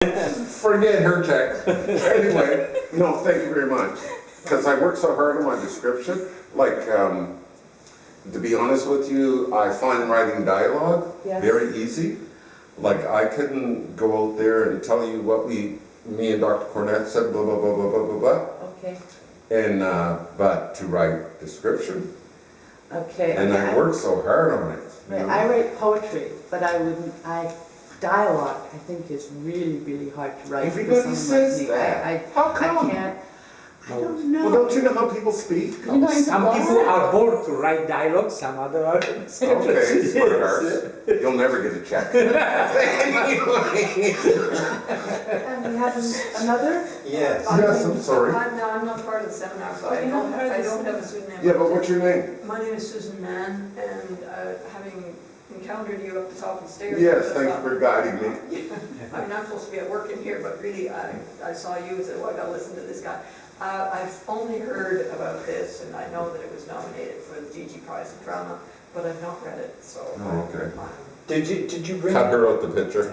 Forget her check. Anyway, no, thank you very much. Because I worked so hard on my description. Like, to be honest with you, I find writing dialogue very easy. Like, I couldn't go out there and tell you what me and Dr. Cornett said, blah, blah, blah, blah, blah, blah, blah. Okay. And, but to write description, Okay. and I worked so hard on it. Right, I write poetry, but dialogue, I think, is really, really hard to write. Everybody says that. How come? I can't, I don't know. Well, don't you know how people speak? You know, some people are born to write dialogue, some other are. Okay, sweetheart. You'll never get a check. Anyway. And we have another? Yes. Yes, I'm sorry. I'm not part of the seminar, so I don't have a pseudonym. Yeah, but what's your name? My name is Susan Mann, and having encountered you up the top of the stairs. Yes, thank you for guiding me. I mean, I'm supposed to be at work in here, but really, I saw you and said, well, I gotta listen to this guy. I've only heard about this, and I know that it was nominated for the GG Prize in Drama, but I've not read it, so. Oh, okay. Did you bring? Cut her out the picture.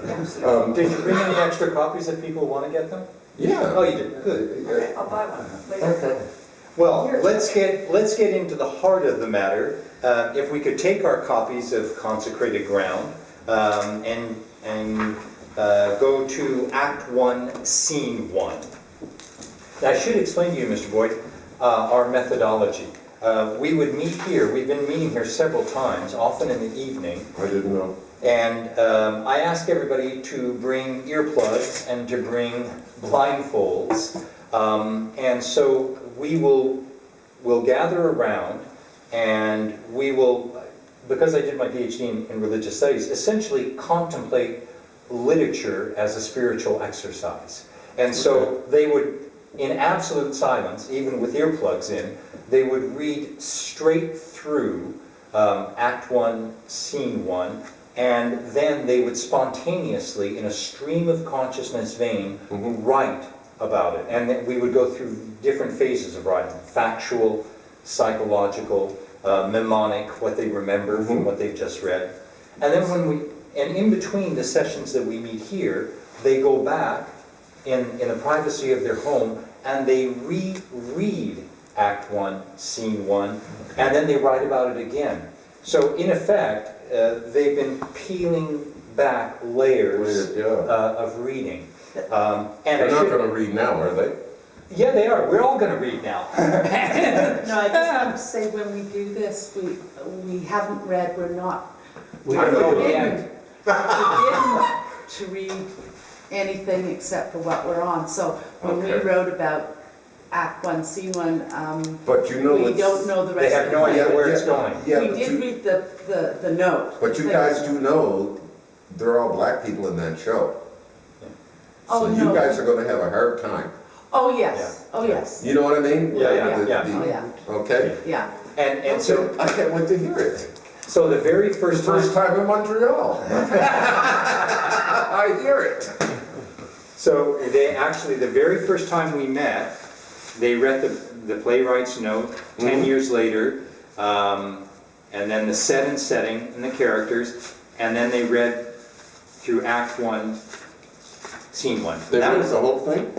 Did you bring any extra copies if people want to get them? Yeah. Oh, you did. Good. Okay, I'll buy one later. Okay. Well, let's get into the heart of the matter. If we could take our copies of Consecrated Ground and go to Act 1, Scene 1. I should explain to you, Mr. Boyd, our methodology. We would meet here. We've been meeting here several times, often in the evening. I didn't know. And I ask everybody to bring earplugs and to bring blindfolds. And so we'll gather around, and we will, because I did my PhD in religious studies, essentially contemplate literature as a spiritual exercise. And so they would, in absolute silence, even with earplugs in, they would read straight through Act 1, Scene 1, and then they would spontaneously, in a stream of consciousness vein, write about it. And then we would go through different phases of writing: factual, psychological, mnemonic, what they remember from what they've just read. And then in between the sessions that we meet here, they go back in the privacy of their home and they reread Act 1, Scene 1, and then they write about it again. So in effect, they've been peeling back layers of reading. They're not going to read now, are they? Yeah, they are. We're all going to read now. No, I just want to say, when we do this, we haven't read, we're not forbidden to read anything except for what we're on. So when we wrote about Act 1, Scene 1, but you know we don't know the rest. They have no idea where it's going. Yeah, we did read the note. But you guys do know they're all black people in that show. Oh, so no. you guys are going to have a hard time. Oh, yes. Oh, yes. You know what I mean? Yeah. Okay. Yeah. And so I can't wait to hear it. So the very first time in Montreal. I hear it. So the very first time we met, they read the playwright's note 10 years later, and then the set and setting and the characters, and then they read through Act 1, Scene 1. They read the whole thing?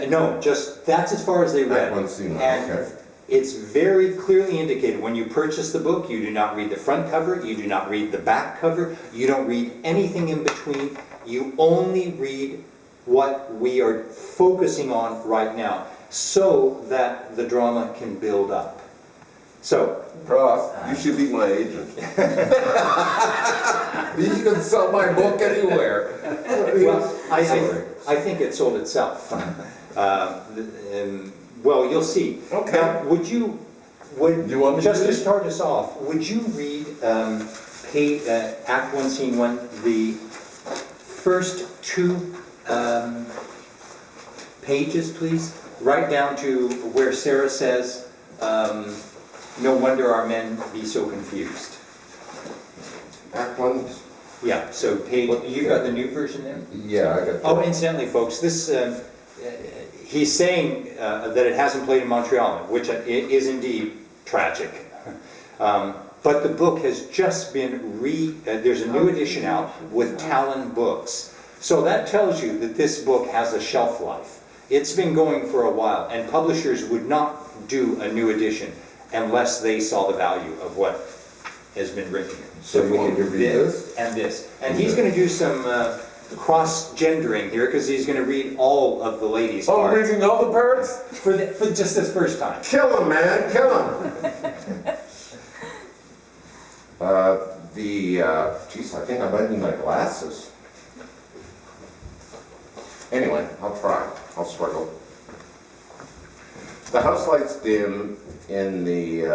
No, just that's as far as they read. Act 1, Scene 1, and okay. It's very clearly indicated when you purchase the book, you do not read the front cover, you do not read the back cover, you don't read anything in between, you only read what we are focusing on right now, so that the drama can build up. So, Prof, you should be my agent. You can sell my book anywhere. well, I think it sold itself. Well, you'll see. Okay. Now, would you want me just to start us off, would you read Act 1, Scene 1, the first 2 pages, please? Right down to where Sarah says, no wonder our men be so confused. Act 1? Yeah, so you got the new version there? Yeah, I got that. Oh, incidentally, folks, this he's saying that it hasn't played in Montreal, which is indeed tragic. But the book has just been there's a new edition out with Talon Books. So that tells you that this book has a shelf life. It's been going for a while, and publishers would not do a new edition unless they saw the value of what has been written here. So you we want can me to do read this? and this. And he's going to do some cross-gendering here, because he's going to read all of the ladies' Oh, parts reading all the parts? for just this first time. Kill him, man, kill him. Geez, I think I might need my glasses. Anyway, I'll try. I'll struggle. The house lights dim in the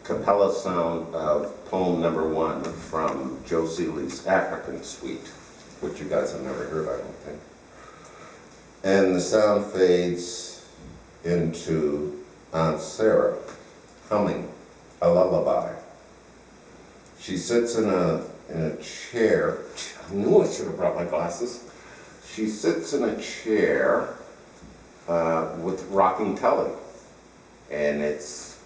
Capella sound of poem number 1 from Joe Seeley's African Suite, which you guys have never heard, I don't think. And the sound fades into Aunt Sarah humming a lullaby. She sits in a chair. I knew I should have brought my glasses. She sits in a chair with rocking telly. And it's,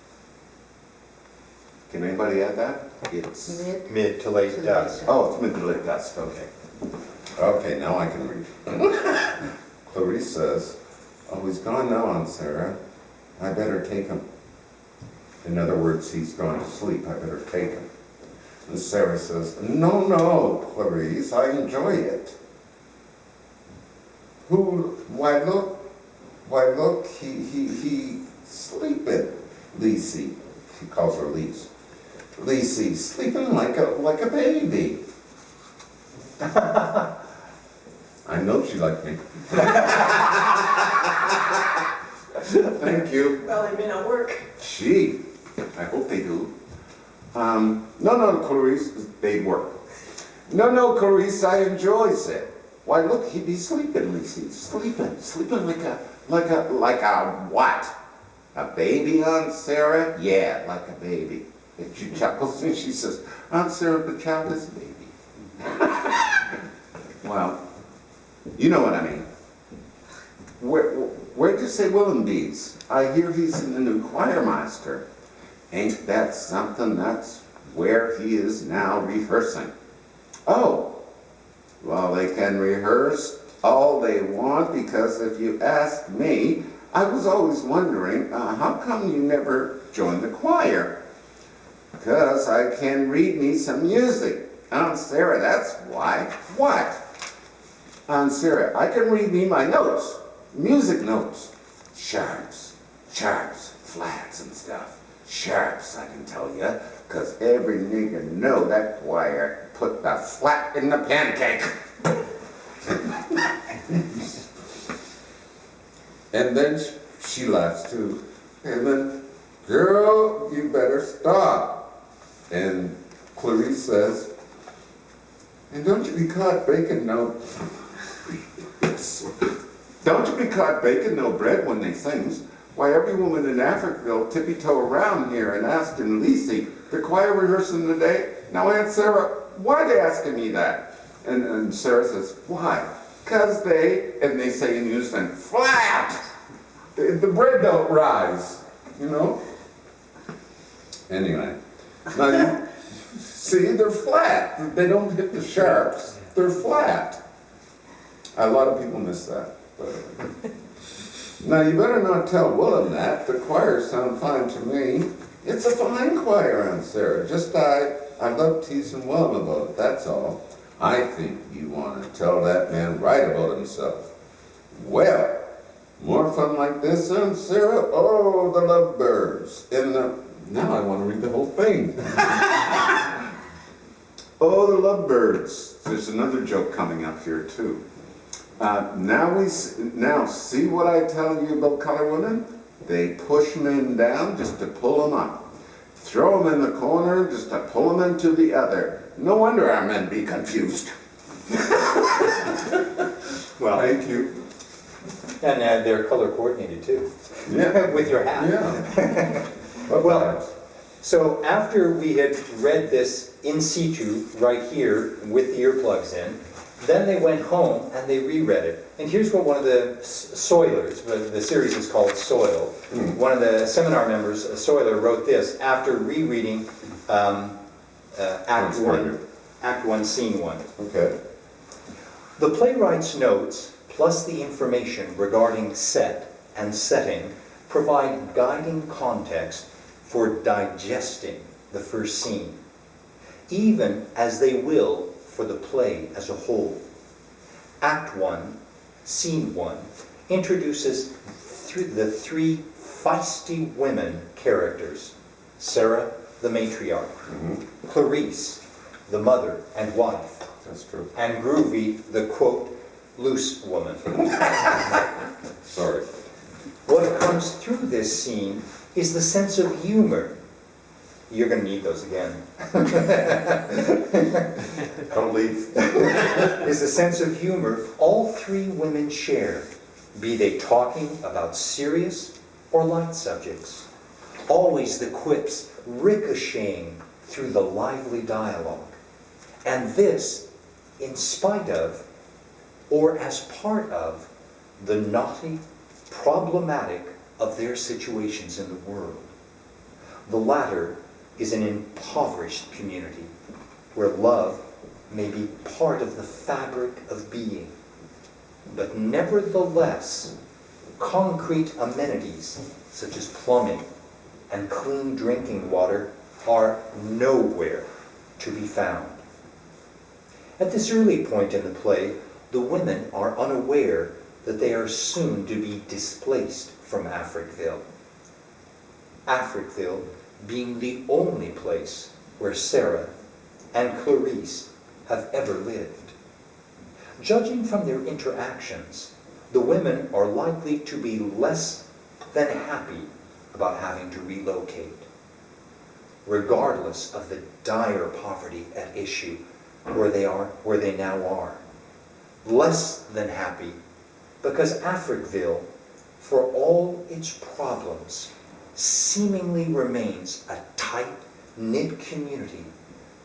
can anybody add that? It's Mid to late dusk. Oh, it's mid to late dusk, okay. Okay, now I can read. Clarice says, oh, he's gone now, Aunt Sarah. I better take him. In other words, he's gone to sleep. I better take him. And Sarah says, no, no, Clarice, I enjoy it. Why look, he sleeping, Lacey. She calls her Lise. Lacey, sleeping like a baby. I know she liked me. Thank you. Well, they may not work. Gee, I hope they do. No, Clarice, they work. No, Clarice, I enjoys it. Why, look, he be sleeping, Lacey. Sleeping like a what? A baby, Aunt Sarah? Yeah, like a baby. And she chuckles and she says, Aunt Sarah, the child is a baby. Well, you know what I mean. Where'd you say Willem be's? I hear he's in the new choirmaster. Ain't that something? That's where he is now rehearsing. Oh, well, they can rehearse all they want, because if you ask me, I was always wondering, how come you never joined the choir? Because I can read me some music. Aunt Sarah, that's why. What? Aunt Sarah, I can read me my notes, music notes. Sharps, flats and stuff. Sharps, I can tell you, because every nigger know that choir put the flat in the pancake. And then she laughs too. And then, girl, you better stop. And Clarice says, and don't you be caught baking no... Don't you be caught baking no bread when they sings. Why, every woman in Africville tippy-toe around here and asking Lacey, the choir rehearsing today? Now, Aunt Sarah, why they asking me that? And Sarah says, why? Because and they say in unison, flat! The bread don't rise, you know? Anyway, now you see, they're flat. They don't hit the sharps. They're flat. A lot of people miss that. But now you better not tell Willem that. The choir sound fine to me. It's a fine choir, Aunt Sarah. Just I love teasing Willem about it, that's all. I think you want to tell that man right about himself. Well, more fun like this, Aunt Sarah? Oh, the lovebirds. Now I want to read the whole thing. Oh, the lovebirds. There's another joke coming up here, too. Now see what I tell you about colored women? They push men down just to pull them up. Throw them in the corner just to pull them into the other. No wonder our men be confused. Well, thank you. And they're color coordinated too. Yeah. With your hat. Yeah. Well, so after we had read this in situ right here with the earplugs in, then they went home and they reread it. And here's what one of the Soilers, the series is called Soil, one of the seminar members, Soiler, wrote this after rereading Act 1, Scene 1. Okay. The playwright's notes, plus the information regarding set and setting, provide guiding context for digesting the first scene, even as they will for the play as a whole. Act 1, Scene 1, introduces the three feisty women characters: Sarah, the matriarch, Clarice, the mother and wife, That's true. and Groovy, the quote, loose woman. Sorry. What comes through this scene is the sense of humor. You're going to need those again. Don't leave. Is the sense of humor all three women share, be they talking about serious or light subjects. Always the quips ricocheting through the lively dialogue. And this, in spite of, or as part of, the naughty, problematic of their situations in the world. The latter is an impoverished community where love may be part of the fabric of being, but nevertheless, concrete amenities such as plumbing and clean drinking water are nowhere to be found. At this early point in the play, the women are unaware that they are soon to be displaced from Africville. Africville being the only place where Sarah and Clarice have ever lived. Judging from their interactions, the women are likely to be less than happy about having to relocate, regardless of the dire poverty at issue where they now are. Less than happy because Africville, for all its problems, seemingly remains a tight-knit community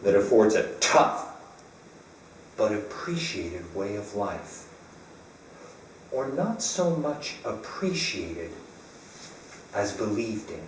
that affords a tough but appreciated way of life. Or not so much appreciated as believed in.